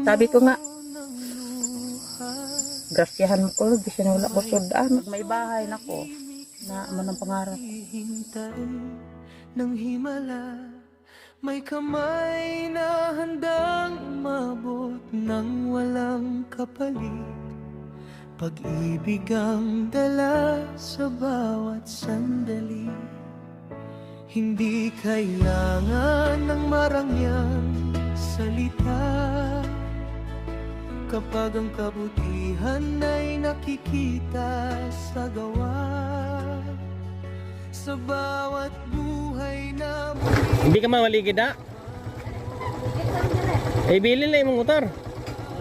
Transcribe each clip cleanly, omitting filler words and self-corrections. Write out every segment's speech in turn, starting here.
Sabi ko nga, grasyahan mo ko, di siya wala ko sudaan. May bahay na ko, na manang pangarap. Ng himala, may kamay na handang umabot ng walang kapalit. Pag-ibig ang dala sa bawat sandali. Hindi kailangan ng marangyang salita kapag ang kabutihan ay nakikita sa gawa. Sa bawat buhay na Hindi ka mamaligid na? Eh, bilhin lang yung motor.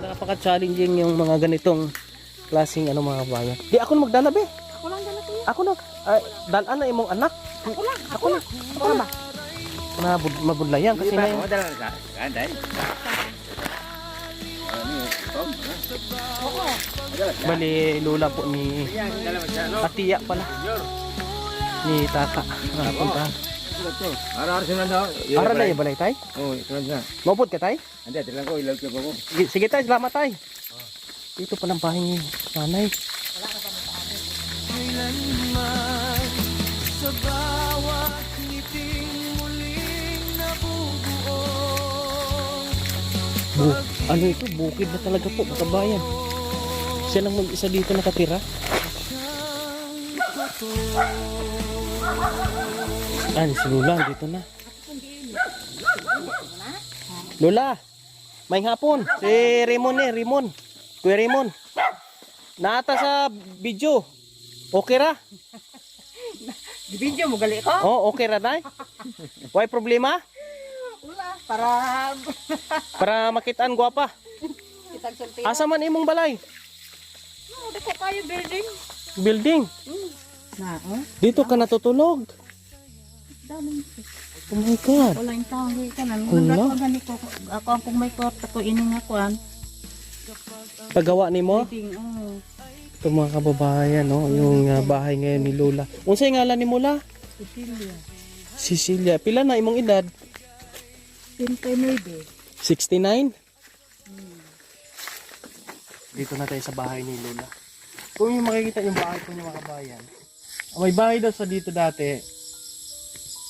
Napaka-challenging yung mga ganitong klaseng mga bayan. Di ako na magdala, be. Ako lang dala ko. Ako na. Dalaan na imong anak. Ako lang. Ako ba? Na mabudlayan kasi na yung... Bali, lula po ni Atiya pala. Ni Tata. Nakapuntahan. Ara na yung balay, tay? Oo, tulad na. Maupod ka, tay? Hindi, tilang ko, ilaw ko ako. Sige, tay. Salamat, tay. Dito pa ng bahay ni nanay. kailanman sa bawat ngiting muling nabubuo. Ano ito? Bukid na talaga po, kabayan. Siya lang mag-isa dito nakatira. Si Lula, dito na. Lula, may hapon. Si Raymond. Kuya Raymond. Naata sa video. Okay ra? Di video mo gali ko? Oh, okay ra day. Why problema? Wala. Para Para makitaan gwapa. kitag sulti. Asa man imong balay? No, di ko kayo building. Building. Na, Dito ka natutulog. daming Oh my God. wala yung tao di ka nan. Hala. Wala ko ganito. Ako ang kung may kwarta ko ining akuan. Pagawa ni mo? Building, Ito mga kababayan, no? Yung bahay ngayon ni Lola. Unsay ngalan ni Mula? Cecilia. Cecilia. Pila na imong edad? Sintay maybe. 69? Dito na tayo sa bahay ni Lola. Kung yung makikita yung bahay po niya mga kabayan. May bahay daw sa dito dati.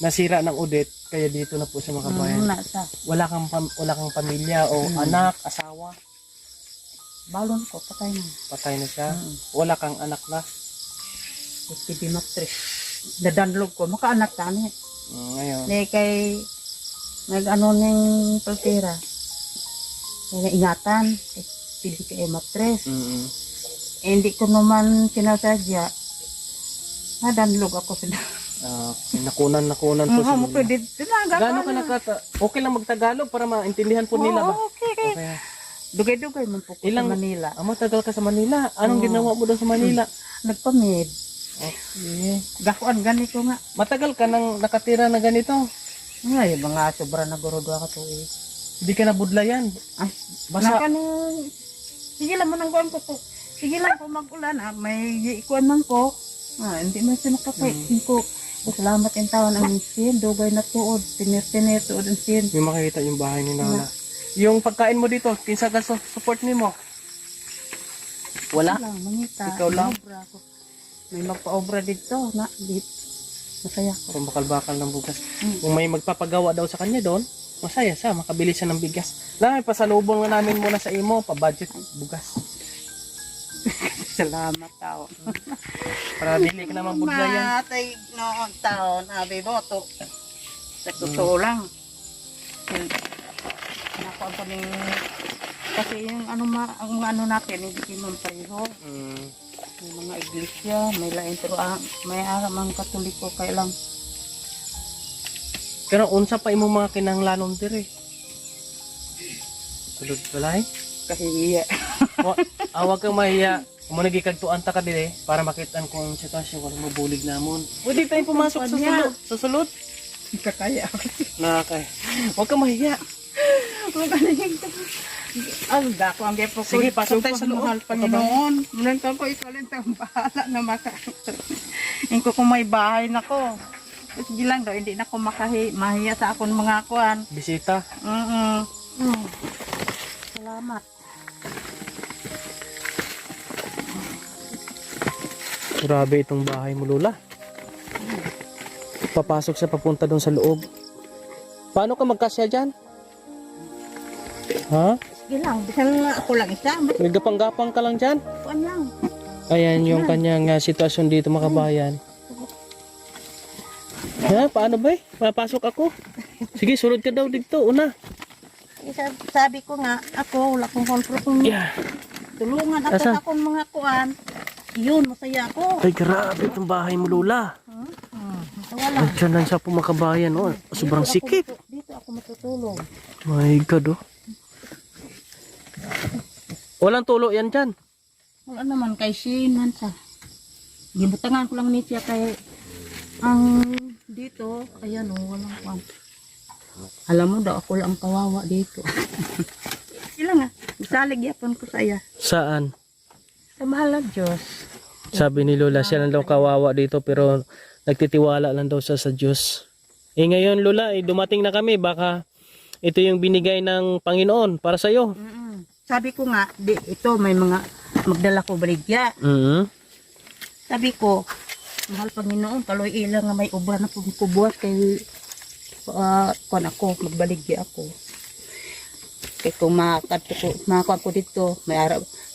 Nasira ng udet. Kaya dito na po siya mga kabayan. Nasa. Wala kang pamilya o anak, asawa. Balon ko, patay na. Patay na siya. Wala kang anak na. Hindi matris. Dadanlog ko, makaanak tani. Ngayon. Ni kay nag-ano ning paltera. Kaya ingatan. Pili kay matres. Hindi ko naman sinasadya. Nadanlog ako sa Nakunan po si mo Lola. pwede tinaga. Gano'n ka nakata? Okay lang magtagalog para maintindihan po nila ba? Okay. Okay. Dugay-dugay man po ko Ilang- sa Manila. Matagal ka sa Manila. Anong ginawa mo doon sa Manila? Nagpamid. Okay. Gakuan ganito nga. Matagal ka nang nakatira na ganito. Ngay, mga sobra na gurodwa ka to eh. Hindi ka nabudlayan. Ay, Basta- basta sige lang man ang kuan ko po. Sige lang po mag-ulan may ikuan man ko. Hindi man siya nakakain ko. Salamat yung tawan ang sin, dugay na tuod, tinir tuod ang sin. Yung makikita yung bahay ni Nana. Yung pagkain mo dito, kinsa ka support nimo? Wala? Lang, mangita. Ikaw lang? Obra ko. May magpa-obra dito, masaya ko. Kung bakal-bakal ng bugas. Kung may magpapagawa daw sa kanya doon, masaya siya, makabili siya ng bigas. Lang, pasalubong na namin muna sa imo, pa-budget bugas. Salamat tao. Para dili ka naman budlayan. Matay noon taon, abi mo to. Sa totoo lang. Nakuha ko ng kasi yung ang ano natin, hindi kinong pareho. May mga iglesia, may lain pero may aram ang katoliko kay lang. Pero unsa pa imong mga kinahanglanon dire? Sulod balay? Kahihiya. Awag kang mahiya. Kung nagikagtuan ta ka dire para makitaan ko ang sitwasyon kung mabulig namon. Pwede tayong pumasok sa sulod. Sa sulod? Kakaya. Nakakay. Huwag kang mahiya. Ang dako ang gepo ko. Sige, pasok tayo sa loob. Mahal Panginoon. Mulan ko ikaw ang bahala na maka. Hindi ko kung may bahay na ko. Sige lang daw, hindi na ako mahiya sa akong mga kuan. Bisita. Salamat. Grabe itong bahay mo, Lola. Papasok siya papunta doon sa loob. Paano ka magkasya dyan? Ha? Sige lang, bisan ako lang isa. Nagapang-gapang ka lang dyan? Kuan lang. Ayan yung kanyang sitwasyon dito, mga kabayan. Ha? Paano ba eh? Papasok ako. Sige, sunod ka daw dito. Una. Sabi ko nga, ako wala kong kontrol kung Yeah. tulungan ako Asan? sa akong mga kuan. Yun, masaya ako. Ay, grabe itong bahay mo, Lola. Wala. Ay, dyan lang siya po, mga kabayan. Oh. Sobrang sikip. Dito ako matutulog. My God, oh. Walang tulo yan dyan. Wala naman kay Sinan sa. Gibutangan ko lang ni siya kay ang dito, ayan oh, walang kwan. Alam mo daw ako lang kawawa dito. Sila nga, isalig yapon ko sa iya. Saan? Sa mahal ng Diyos. Sabi ni Lola, siya lang daw kawawa dito pero nagtitiwala lang daw siya sa Diyos. Eh ngayon, Lola, dumating na kami. Baka ito yung binigay ng Panginoon para sa'yo. Sabi ko nga, ito may mga magdala ko baligya. Sabi ko, mahal Panginoon, kaloy ilang nga may ubra na kubuhat kay kuan ako, magbaligya ako. Kaya kung makakuha ko dito,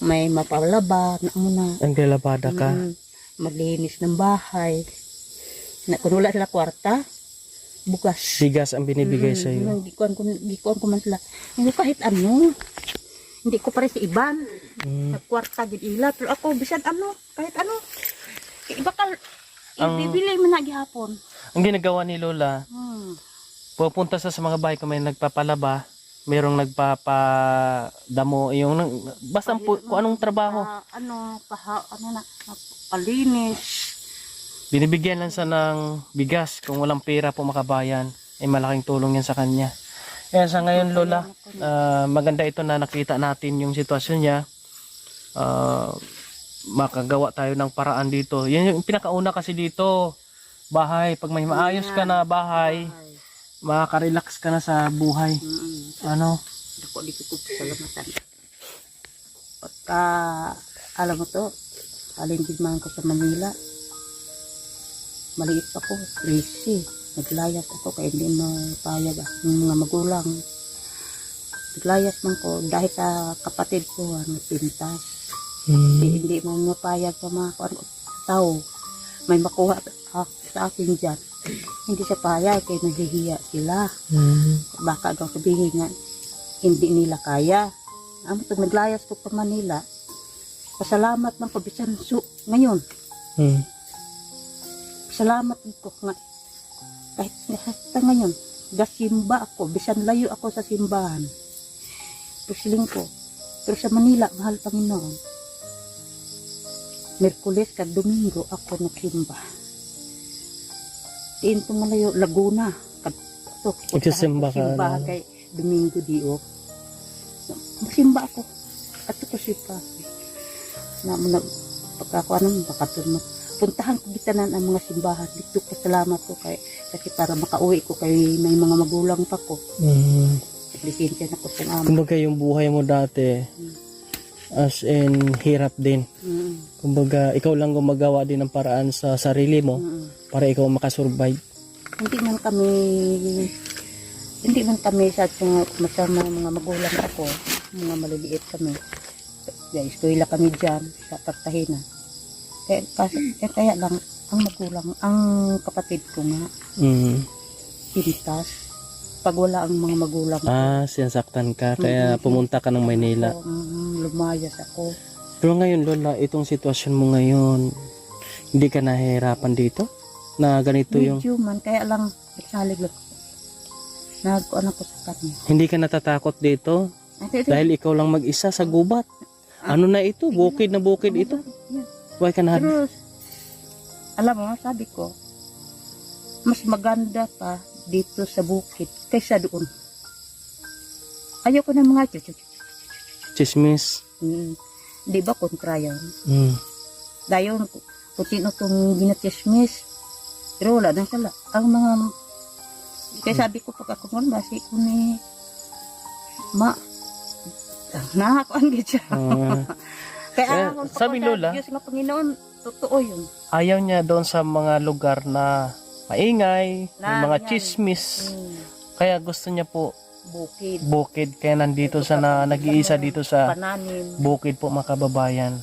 may mapalaba na muna. Ang lalabada ka. Maglinis ng bahay. Na, kung wala sila kwarta, bukas. Bigas ang binibigay sa'yo. Gikuan ko man sila. Hindi kahit ano. Hindi ko pare sa iban. Sa kwarta, ginila. Pero ako, bisan ano, kahit ano. Iba ka, ibibili mo na gihapon. Ang ginagawa ni Lola, pupunta sa mga bahay kung may nagpapalaba, merong nagpapadamo, yung basta kung anong trabaho. Palinis. Binibigyan lang siya ng bigas. Kung walang pera po makabayan, ay malaking tulong yan sa kanya. Kaya sa ngayon, Lola, maganda ito na nakita natin yung sitwasyon niya. Makagawa tayo ng paraan dito. Yan yung pinakauna kasi dito, bahay. Pag may maayos ka na bahay, makaka-relax ka na sa buhay. Ano? Ako dito ko salamatan. Pagka, alam mo to, alingdigman ko sa Manila. Maliit ako, 13. Naglayas ako kaya hindi mapayag yung mga magulang. Naglayas man ko dahil sa kapatid ko nagpintas. Hindi mo mapayag sa mga tao. May makuha sa akin dyan. Hindi siya payag kaya nahihiya sila. Baka daw sabihin nga hindi nila kaya. Pag naglayas ko pa Manila, pasalamat man ko bisan ngayon. Salamat ko nga. Kahit hasta ngayon, gasimba ako, bisan layo ako sa simbahan. Pusiling ko. Pero sa Manila, mahal Panginoon. Merkules ka Domingo ako nagsimba. Diin ko malayo, Laguna. Magsisimba ka. Simba kay Domingo Dio. Magsimba ako. At ito sipa. Pagkakuha naman, bakatun mo. Puntahan ko gitanan ang mga simbahan. Dito ko salamat ko kasi para makauwi ko kay may mga magulang pa ko. Lisensya na ko sa ama. Kumbaga yung buhay mo dati, as in hirap din. Kumbaga ikaw lang gumagawa din ng paraan sa sarili mo para ikaw makasurvive. Hindi man kami sa mga magulang ako, mga maliliit kami. Eskwela kami dyan sa Cartagena. Kaya lang, ang magulang, ang kapatid ko nga, pintas. Pag wala ang mga magulang ko. Sinasaktan ka, kaya pumunta ka ng Maynila. Lumayas ako. Pero ngayon, Lola, itong sitwasyon mo ngayon, hindi ka nahihirapan dito? Na ganito yung... Medyo man, kaya lang, nagsalig lang. Nagkuhan ako sa kanya. Hindi ka natatakot dito? Dahil ikaw lang mag-isa sa gubat. Ano na ito? Bukid na bukid ito? Why ka na? Pero, alam mo, sabi ko, mas maganda pa dito sa bukid kaysa doon. Ayoko ng mga Chismis. Di ba kontra yun? Dahil kung sino itong ginatismis, pero wala na sila. Ang mga, kaya sabi ko pag ako ngon, basi ko ni Nakakuan gid siya. Ah, Kaya sabi Lola, Diyos nga Panginoon, totoo yun. ayaw niya doon sa mga lugar na maingay, may mga yan. chismis. Hmm, Kaya gusto niya po bukid. bukid. Kaya nandito sa nag-iisa dito sa Pananim. bukid po mga kababayan.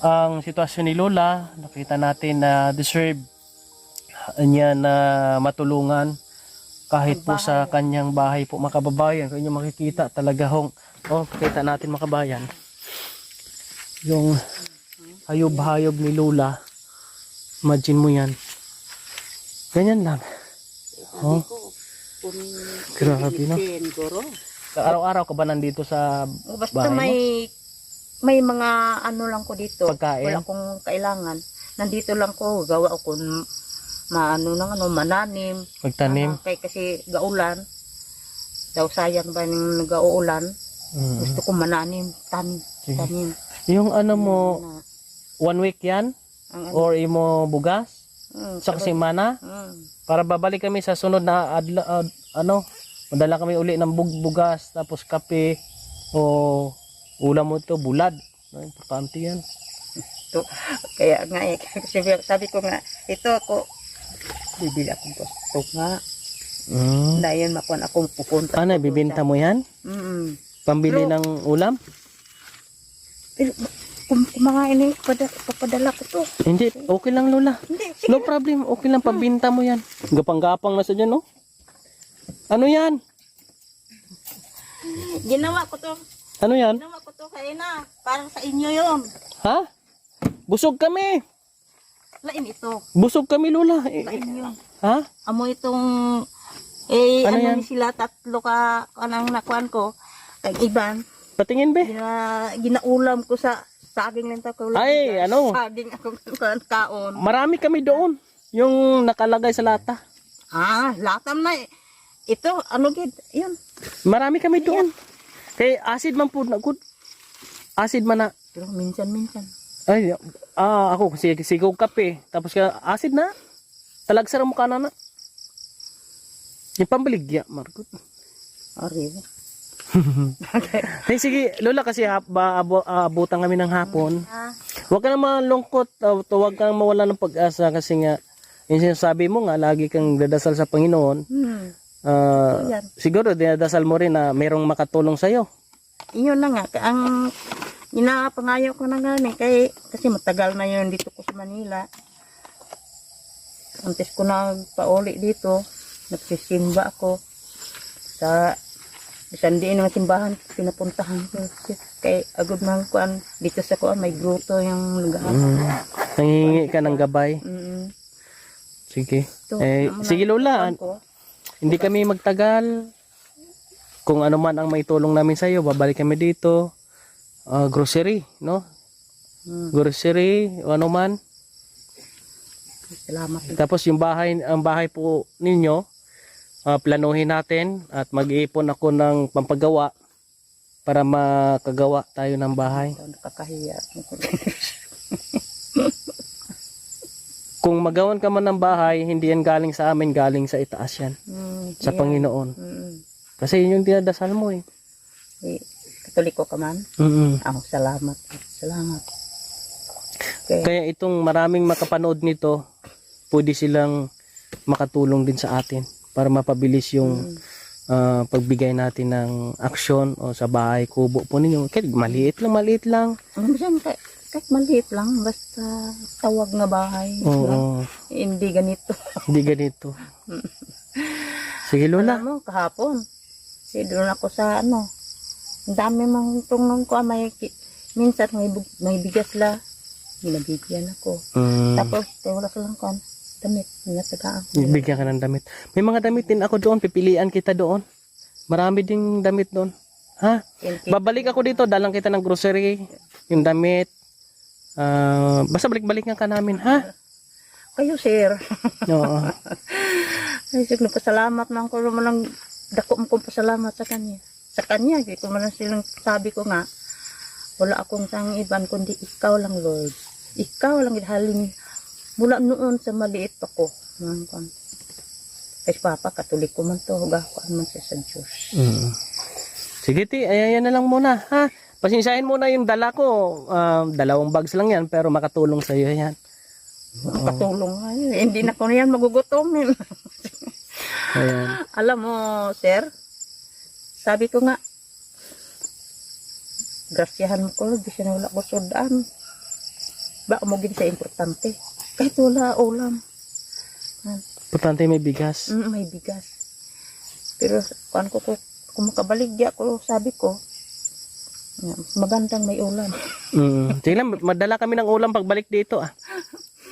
Ang sitwasyon ni Lola, nakita natin na deserve niya na matulungan kahit po sa kanyang bahay po mga kababayan. Kung inyo makikita talaga kita natin mga kababayan. Yung hayop-hayop ni Lola. Imagine mo yan. Ganyan lang. Oh, grabe no. Araw-araw ka ba nandito sa Basta bahay may mga ano lang ko dito. Pagkain? Wala akong kailangan. Nandito lang ko, gawa ako mananim. magtanim? Kasi gaulan. Daw sayang ba ng nag-uulan. Mm. Gusto ko mananim, tanim. Sige. Tanim. Yung ano mo, Na, 1 week yan? ang ano, Or imo bugas? Sa sabi- semana? Para babalik kami sa sunod na madala kami uli ng bugas, tapos kape, o ulam mo ito, bulad. Importante yan. to. Kaya nga kasi sabi ko nga, ito ako, bibili akong gusto nga. Dahil makuha akong pupunta. Ano, bibenta mo yan? Mm. Pambili Pero- ng ulam? Pero, kumakain eh, papadala ko to. Hindi, okay lang Lola. Hindi, sige. No problem, okay lang, pabinta mo yan. Gapang-gapang na sa dyan, no? Ano yan? Ginawa ko to. Ano yan? Ginawa ko to kaya na. Parang sa inyo yun. Ha? Busog kami. Lain ito. Busog kami, Lola. Lain yun. Ha? Amo itong, Ano yan? ni sila, tatlo anang nakuan ko. Kay Iban, Patingin, be. ginaulam ko sa saging lang ko. Ay, ano? Saging akong kaon. Marami kami doon. Yung nakalagay sa lata. Latam na eh. Ito, ano gid, yun. Marami kami doon. Kay acid man po na good. Acid man na. Pero minsan-minsan. Ay, ako sigog kape. Tapos ka acid na. Talagsara mo ka na. Yung pambaligya, Margot. Ari. Hey, sige, Lola, kasi abutan kami ng hapon. Huwag ka na malungkot. Huwag ka na mawala ng pag-asa kasi nga, yung sinasabi mo nga, lagi kang dadasal sa Panginoon. Yan. Siguro, dinadasal mo rin na mayroong makatulong sa'yo. Iyon na nga, ang inapangayo ko na gani, kasi matagal na yun dito ko sa Manila. Antes ko na pauli dito, nagsisimba ako sa isang diin ng simbahan, pinapuntahan ko. Kay agad man kuan dito sa kuan may gruto yung nag-aaral. Nangihingi ka ng gabay. Sige. Sige Lola, hindi kami magtagal. Kung ano man ang may tulong namin sa iyo, babalik kami dito. Grocery, no? Grocery, ano man. Salamat. Tapos ang bahay po ninyo, planuhin natin at mag-iipon ako ng pampagawa para makagawa tayo ng bahay. Nakakahiya. Kung magawan ka man ng bahay, hindi yan galing sa amin, galing sa itaas yan. Sa Panginoon. Kasi yun yung dinadasal mo eh. Katoliko ka man? Salamat. Salamat. Kaya itong maraming makapanood nito, pwede silang makatulong din sa atin para mapabilis yung pagbigay natin ng aksyon o sa bahay, kubo po ninyo. Kahit maliit lang. Kahit maliit lang, basta tawag na bahay. Oo. Hindi ganito. Hindi ganito. Sige Lola. Alam mo, kahapon, doon ako sa ang dami mang tungong ko, minsan may bigas la, binabigyan ako. Tapos, wala ka lang kan, damit, natagaan. Bigyan ka ng damit. May mga damit din ako doon, pipilian kita doon. Marami ding damit doon. Ha? Babalik ako dito, dalang kita ng grocery, yung damit. Basta balik-balik nga ka namin, ha? Kayo, sir. Oo. Ay, sige, pasalamat na ako naman dako mo kong pasalamat sa kanya. Sa kanya, ko man silang sabi ko nga, wala akong sang iban kundi ikaw lang, Lord. Ikaw lang ihaling mula noon sa maliit ako. Kasi Papa, katoliko man to, gakuan man siya sa Diyos. Sige ti, ayan na lang muna ha. Pasinsahin muna yung dala ko. 2 bags lang yan pero makatulong sa iyo yan. Patulong nga yun. Hindi na ko na yan magugutomin. Ayan. Alam mo, sir, sabi ko nga, grasyahan mo ko, di siya na wala ko sudan. Ba, umugin sa importante. Kahit wala ulam. Importante may bigas. May bigas. Pero, kung makabaligya ko, sabi ko, magandang may ulam. Sige lang, madala kami ng ulam pagbalik dito ah.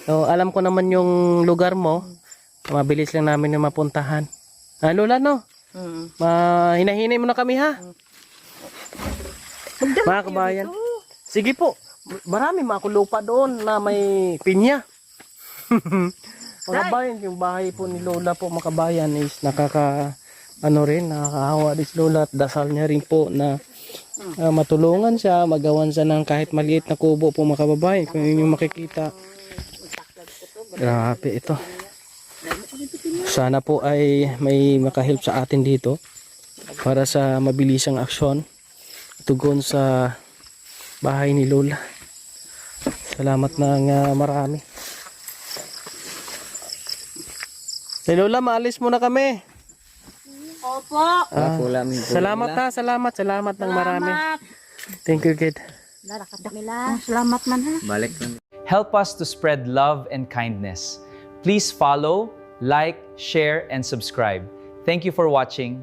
So, alam ko naman yung lugar mo. Mabilis lang namin na mapuntahan. Lola, no? Hinahinay mo na kami, ha? Mga kabayan. Sige po. Marami mga lupa doon na may pinya. Mga kabayan, yung bahay po ni Lola po, mga kabayan, is nakakahawa din si Lola. At dasal niya rin po na matulungan siya, magawan siya ng kahit maliit na kubo po, mga kababayan. Kung yun yung makikita. Grabe ito. Sana po ay may makahelp sa atin dito para sa mabilisang aksyon tugon sa bahay ni Lola. Salamat ng marami. Hey Lola, maalis muna kami. Opo. Salamat ng marami. Thank you, kid. Salamat man, ha. Balik lang. Help us to spread love and kindness. Please follow, like, share, and subscribe. Thank you for watching.